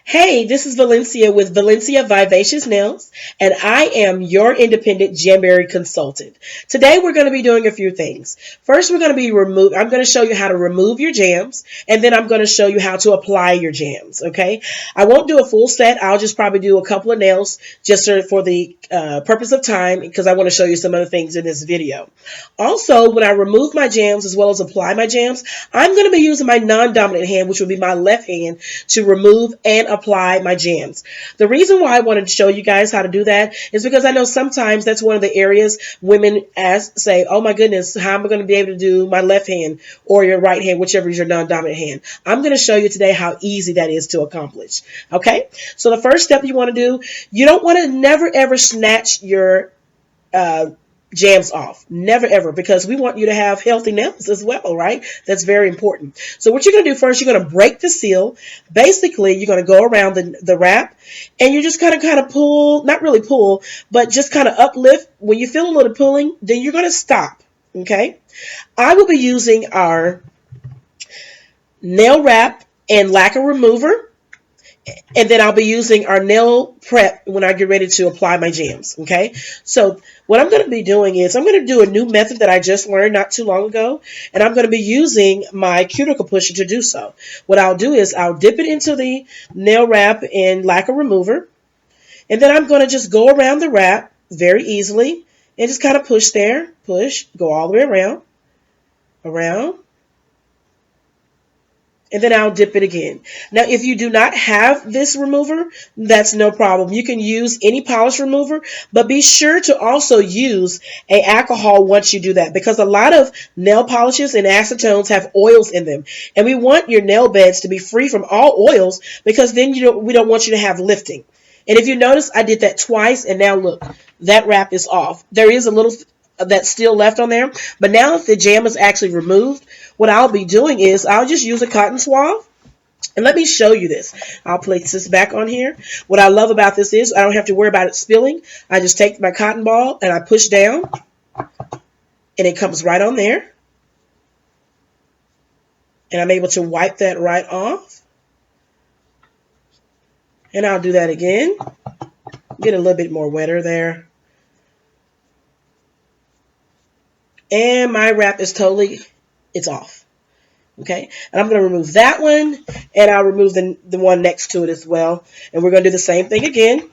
Hey, this is Valencia with Valencia Vivacious Nails, and I am your independent Jamberry consultant. Today we're going to be doing a few things. First, I'm going to show you how to remove your jams, and then I'm going to show you how to apply your jams, okay? I won't do a full set. I'll just probably do a couple of nails just for the purpose of time because I want to show you some other things in this video. Also, when I remove my jams as well as apply my jams, I'm going to be using my non-dominant hand, which will be my left hand, to remove and apply my jams. The reason why I wanted to show you guys how to do that is because I know sometimes that's one of the areas women say, oh my goodness, how am I going to be able to do my left hand or your right hand, whichever is your non-dominant hand. I'm going to show you today how easy that is to accomplish. Okay, so the first step you want to do, you don't want to never ever snatch your jams off. Never ever, because we want you to have healthy nails as well, right? That's very important. So what you're going to do first, you're going to break the seal. Basically, you're going to go around the wrap and you're just kind of pull, not really pull, but just kind of uplift. When you feel a little pulling, then you're going to stop. Okay. I will be using our nail wrap and lacquer remover. And then I'll be using our nail prep when I get ready to apply my jams, okay? So what I'm going to be doing is I'm going to do a new method that I just learned not too long ago, and I'm going to be using my cuticle pusher to do so. What I'll do is I'll dip it into the nail wrap and lacquer remover, and then I'm going to just go around the wrap very easily and just kind of push there, push, go all the way around, and then I'll dip it again. Now, if you do not have this remover, that's no problem. You can use any polish remover, but be sure to also use a alcohol once you do that, because a lot of nail polishes and acetones have oils in them, and we want your nail beds to be free from all oils, because then we don't want you to have lifting. And if you notice, I did that twice, and now look, that wrap is off. There is a little that's still left on there, but now that the jam is actually removed, what I'll be doing is I'll just use a cotton swab. And let me show you this. I'll place this back on here. What I love about this is I don't have to worry about it spilling. I just take my cotton ball and I push down, and it comes right on there. And I'm able to wipe that right off. And I'll do that again. Get a little bit more wetter there. And my wrap is it's off. Okay, and I'm going to remove that one, and I'll remove the one next to it as well. And we're going to do the same thing again.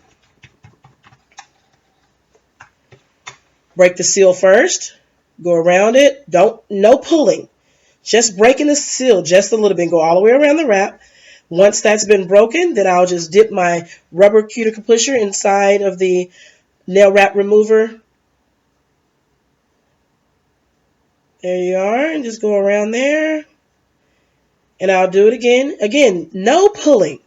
Break the seal first. Go around it. No pulling. Just breaking the seal just a little bit. Go all the way around the wrap. Once that's been broken, then I'll just dip my rubber cuticle pusher inside of the nail wrap remover. There you are, and just go around there. And I'll do it again. Again, no pulling.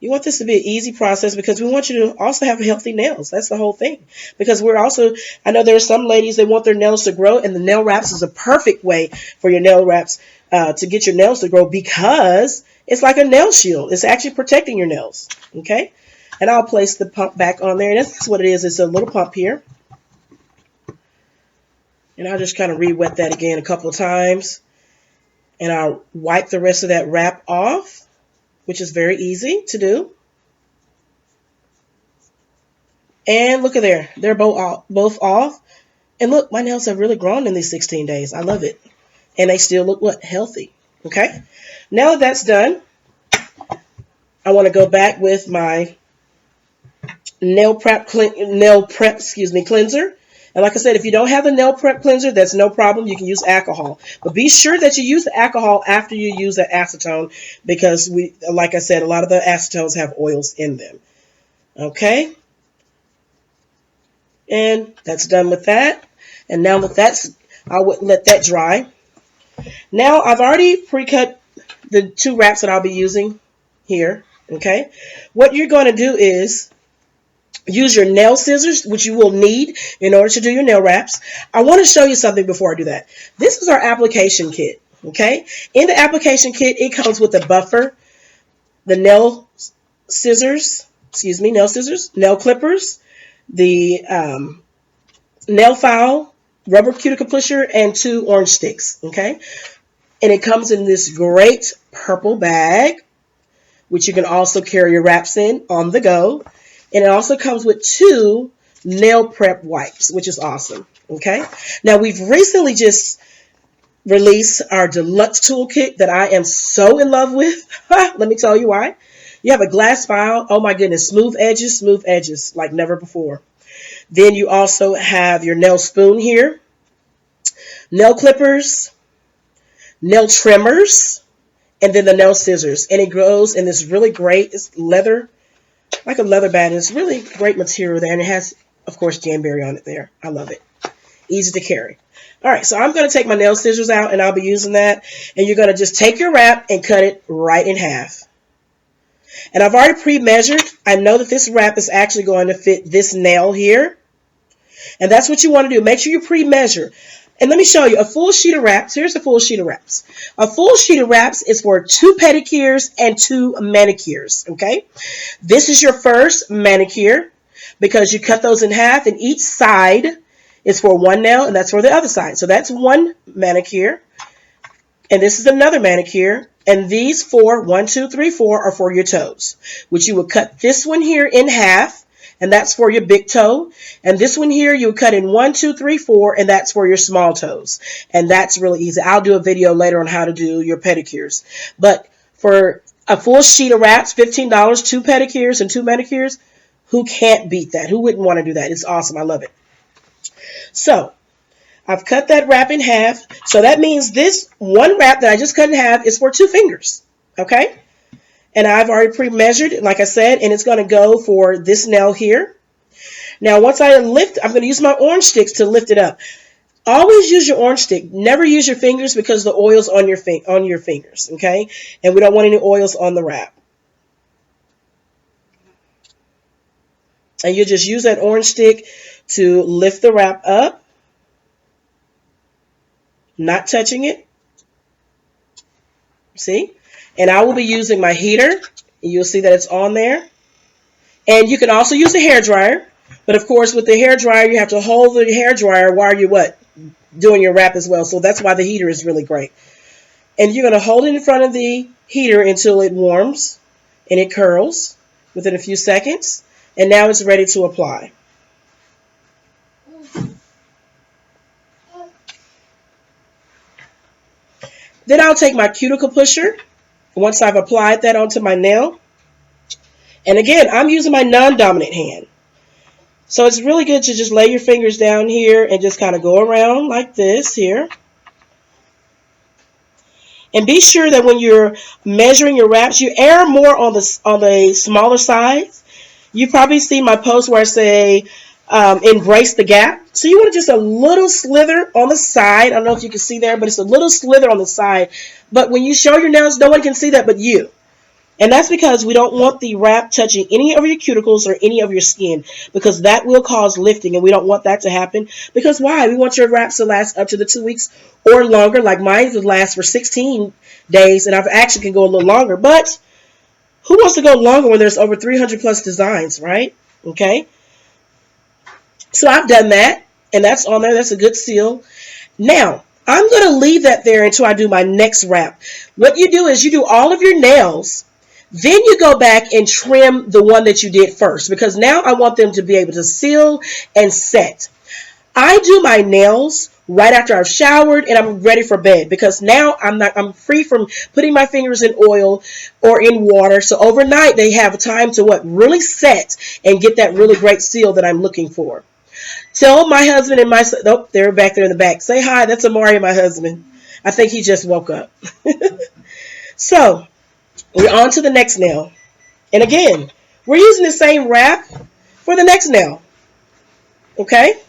You want this to be an easy process because we want you to also have healthy nails. That's the whole thing. Because I know there are some ladies that want their nails to grow, and the nail wraps is a perfect way for your nail wraps to get your nails to grow, because it's like a nail shield. It's actually protecting your nails. Okay? And I'll place the pump back on there. And that's what it is. It's a little pump here. And I'll just kind of re-wet that again a couple of times. And I'll wipe the rest of that wrap off, which is very easy to do. And look at there. They're both off. And look, my nails have really grown in these 16 days. I love it. And they still look healthy. Okay? Now that that's done, I want to go back with my nail prep cleanser. And like I said, if you don't have the nail prep cleanser, that's no problem. You can use alcohol. But be sure that you use the alcohol after you use the acetone, because like I said, a lot of the acetones have oils in them. Okay? And that's done with that. And now that I'll let that dry. Now I've already pre-cut the two wraps that I'll be using here. Okay? What you're going to do is use your nail scissors, which you will need in order to do your nail wraps. I want to show you something before I do that. This is our application kit, okay? In the application kit, it comes with a buffer, the nail scissors, nail clippers, the nail file, rubber cuticle pusher, and 2 orange sticks, okay? And it comes in this great purple bag which you can also carry your wraps in on the go. And it also comes with 2 nail prep wipes, which is awesome. Okay. Now we've recently just released our deluxe toolkit that I am so in love with. Let me tell you why. You have a glass file. Oh my goodness. Smooth edges like never before. Then you also have your nail spoon here, nail clippers, nail trimmers, and then the nail scissors. And it goes in this really great, it's leather, like a leather band. It's really great material there. And it has, of course, Jamberry on it there. I love it. Easy to carry. All right, so I'm going to take my nail scissors out, and I'll be using that. And you're going to just take your wrap and cut it right in half. And I've already pre-measured. I know that this wrap is actually going to fit this nail here. And that's what you want to do. Make sure you pre-measure. And let me show you a full sheet of wraps. Here's a full sheet of wraps. A full sheet of wraps is for 2 pedicures and 2 manicures, okay? This is your first manicure because you cut those in half, and each side is for 1 nail, and that's for the other side. So that's 1 manicure, and this is another manicure, and these 4, 1, 2, 3, 4 are for your toes, which you would cut this one here in half, and that's for your big toe. And this one here, you would cut in 1, 2, 3, 4, and that's for your small toes. And that's really easy. I'll do a video later on how to do your pedicures. But for a full sheet of wraps, $15, 2 pedicures and 2 manicures, who can't beat that? Who wouldn't want to do that? It's awesome. I love it. So I've cut that wrap in half. So that means this one wrap that I just cut in half is for 2 fingers. Okay? And I've already pre-measured, like I said, and it's going to go for this nail here. Now, once I lift, I'm going to use my orange sticks to lift it up. Always use your orange stick. Never use your fingers because the oil's on your fingers, okay? And we don't want any oils on the wrap. And you just use that orange stick to lift the wrap up, not touching it. See? And I will be using my heater. You'll see that it's on there. And you can also use a hairdryer. But of course, with the hairdryer, you have to hold the hairdryer while you're what? Doing your wrap as well. So that's why the heater is really great. And you're going to hold it in front of the heater until it warms and it curls within a few seconds. And now it's ready to apply. Then I'll take my cuticle pusher once I've applied that onto my nail. And again, I'm using my non-dominant hand. So it's really good to just lay your fingers down here and just kind of go around like this here. And be sure that when you're measuring your wraps, you err more on the smaller size. You've probably seen my post where I say, embrace the gap. So you want just a little slither on the side. I don't know if you can see there, but it's a little slither on the side. But when you show your nails, no one can see that but you. And that's because we don't want the wrap touching any of your cuticles or any of your skin, because that will cause lifting, and we don't want that to happen. Because why? We want your wraps to last up to the 2 weeks or longer. Like mine would last for 16 days, and I actually can go a little longer. But who wants to go longer when there's over 300 plus designs, right? Okay. So I've done that, and that's on there. That's a good seal. Now, I'm going to leave that there until I do my next wrap. What you do is you do all of your nails. Then you go back and trim the one that you did first, because now I want them to be able to seal and set. I do my nails right after I've showered and I'm ready for bed, because now I'm free from putting my fingers in oil or in water. So overnight they have time to really set and get that really great seal that I'm looking for. Tell my husband and my son, oh, they're back there in the back. Say hi, that's Amari, my husband. I think he just woke up. So we're on to the next nail. And again, we're using the same wrap for the next nail. Okay?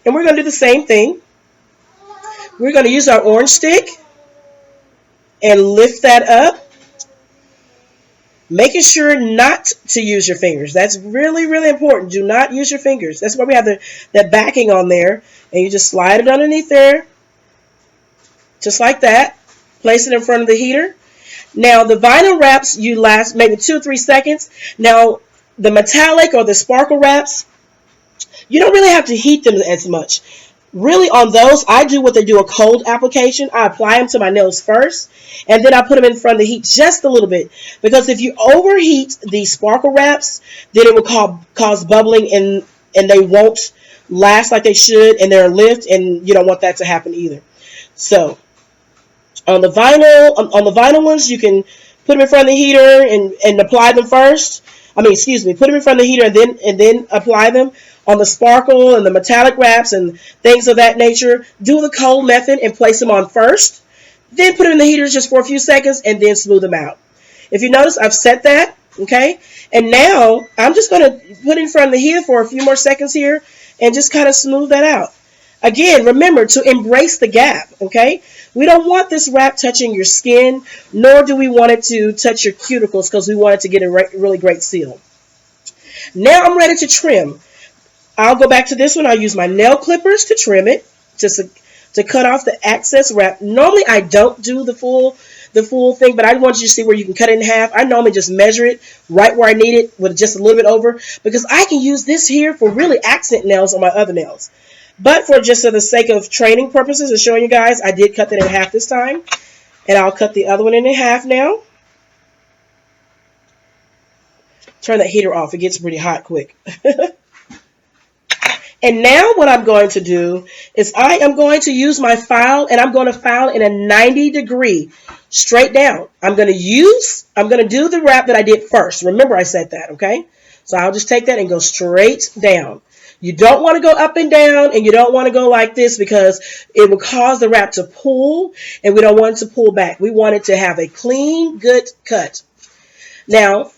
And we're going to do the same thing. We're going to use our orange stick and lift that up. Making sure not to use your fingers. That's really, really important. Do not use your fingers. That's why we have that backing on there. And you just slide it underneath there. Just like that. Place it in front of the heater. Now, the vinyl wraps, you last maybe 2 or 3 seconds. Now, the metallic or the sparkle wraps, you don't really have to heat them as much. Really, on those, I do what they do, a cold application. I apply them to my nails first, and then I put them in front of the heat just a little bit. Because if you overheat the sparkle wraps, then it will cause bubbling, and they won't last like they should, and they're lift, and you don't want that to happen either. So on the vinyl ones, you can put them in front of the heater and apply them first. I mean, excuse me, put them in front of the heater and then apply them. On the sparkle and the metallic wraps and things of that nature, do the cold method and place them on first. Then put them in the heater just for a few seconds and then smooth them out. If you notice, I've set that, okay? And now I'm just going to put it in front of the heater for a few more seconds here and just kind of smooth that out. Again, remember to embrace the gap, okay? We don't want this wrap touching your skin, nor do we want it to touch your cuticles because we want it to get a really great seal. Now I'm ready to trim. I'll go back to this one. I'll use my nail clippers to trim it, just to cut off the excess wrap. Normally I don't do the full thing, but I want you to see where you can cut it in half. I normally just measure it right where I need it with just a little bit over, because I can use this here for really accent nails on my other nails. But for just for the sake of training purposes and showing you guys, I did cut that in half this time. And I'll cut the other one in half now. Turn that heater off. It gets pretty hot quick. And now what I'm going to do is I am going to use my file, and I'm going to file in a 90-degree straight down. I'm going to do the wrap that I did first. Remember I said that, okay? So I'll just take that and go straight down. You don't want to go up and down, and you don't want to go like this because it will cause the wrap to pull, and we don't want it to pull back. We want it to have a clean, good cut. Now,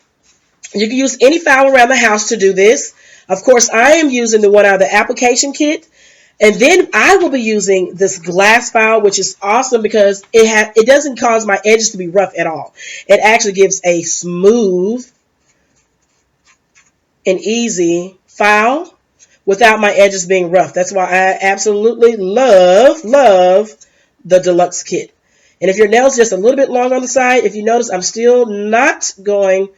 you can use any file around the house to do this. Of course, I am using the one out of the application kit, and then I will be using this glass file, which is awesome because it doesn't cause my edges to be rough at all. It actually gives a smooth and easy file without my edges being rough. That's why I absolutely love the deluxe kit. And if your nail's just a little bit long on the side, if you notice, I'm still not going.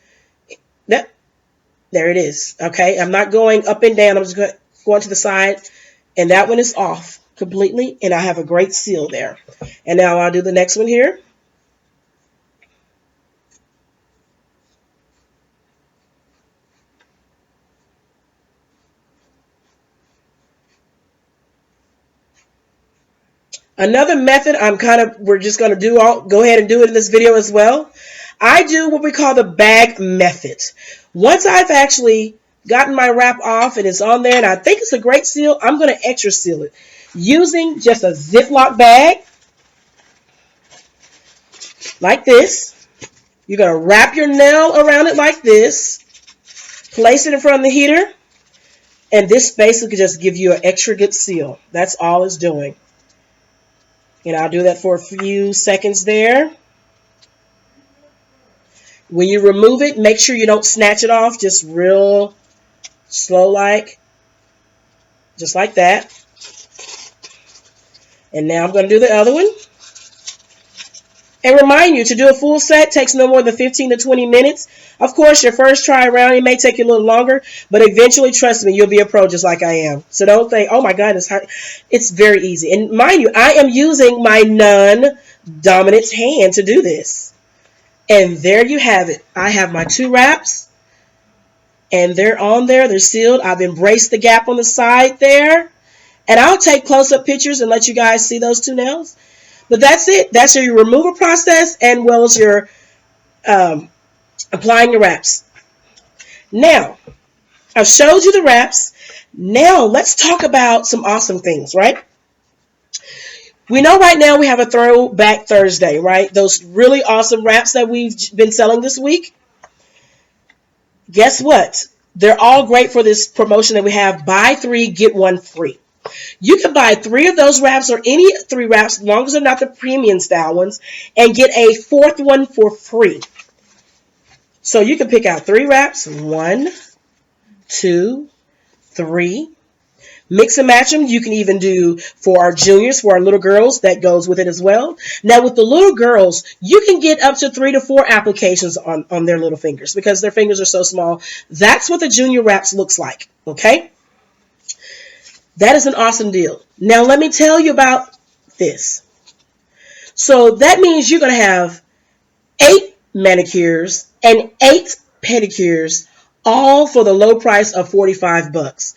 There it is. Okay, I'm not going up and down. I'm just going to the side, and that one is off completely, and I have a great seal there. And now I'll do the next one here. Another method we're just going to go ahead and do it in this video as well. I do what we call the bag method. Once I've actually gotten my wrap off and it's on there and I think it's a great seal, I'm going to extra seal it using just a Ziploc bag like this. You're going to wrap your nail around it like this, place it in front of the heater, and this basically just gives you an extra good seal. That's all it's doing. And I'll do that for a few seconds there. When you remove it, make sure you don't snatch it off. Just real slow like. Just like that. And now I'm going to do the other one. And remind you, to do a full set takes no more than 15 to 20 minutes. Of course, your first try around, it may take you a little longer. But eventually, trust me, you'll be a pro just like I am. So don't think, oh my God, it's hard. It's very easy. And mind you, I am using my non-dominant hand to do this. And there you have it. I have my two wraps, and they're on there. They're sealed. I've embraced the gap on the side there. And I'll take close-up pictures and let you guys see those two nails. But that's it. That's your removal process, and well as your applying your wraps. Now, I've showed you the wraps. Now, let's talk about some awesome things, right? We know right now we have a Throwback Thursday, right? Those really awesome wraps that we've been selling this week. Guess what? They're all great for this promotion that we have. Buy 3, get 1 free. You can buy 3 of those wraps or any 3 wraps, as long as they're not the premium style ones, and get a 4th one for free. So you can pick out 3 wraps. 1, 2, 3. Mix and match them. You can even do for our juniors, for our little girls, that goes with it as well. Now with the little girls, you can get up to 3 to 4 applications on their little fingers because their fingers are so small. That's what the junior wraps looks like, okay? That is an awesome deal. Now let me tell you about this. So that means you're going to have 8 manicures and 8 pedicures, all for the low price of $45.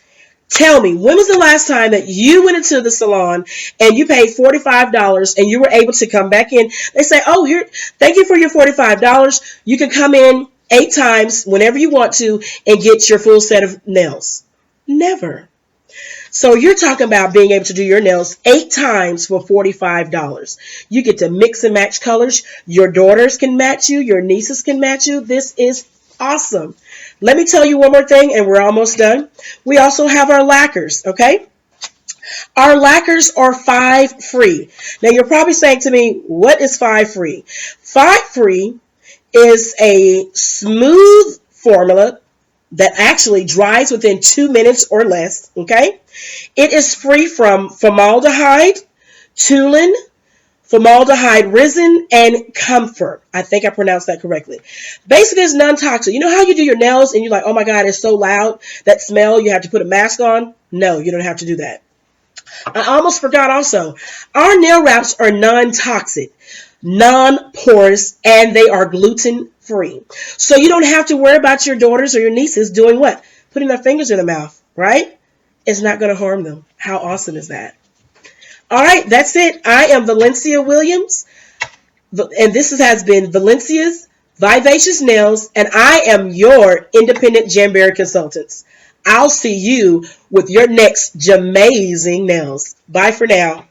Tell me, when was the last time that you went into the salon and you paid $45 and you were able to come back in? They say, oh, here, thank you for your $45. You can come in 8 times whenever you want to and get your full set of nails. Never. So you're talking about being able to do your nails 8 times for $45. You get to mix and match colors. Your daughters can match you. Your nieces can match you. This is awesome. Let me tell you one more thing, and we're almost done. We also have our lacquers, okay? Our lacquers are 5 free. Now you're probably saying to me, what is 5 free? 5 free is a smooth formula that actually dries within 2 minutes or less, okay? It is free from formaldehyde, toluene, formaldehyde resin, and comfort. I think I pronounced that correctly. Basically, it's non-toxic. You know how you do your nails and you're like, oh my God, it's so loud, that smell, you have to put a mask on? No, you don't have to do that. I almost forgot also, our nail wraps are non-toxic, non-porous, and they are gluten-free. So you don't have to worry about your daughters or your nieces doing what? Putting their fingers in their mouth, right? It's not going to harm them. How awesome is that? All right, that's it. I am Valencia Williams, and this has been Valencia's Vivacious Nails, and I am your independent Jamberry consultant. I'll see you with your next Jamazing nails. Bye for now.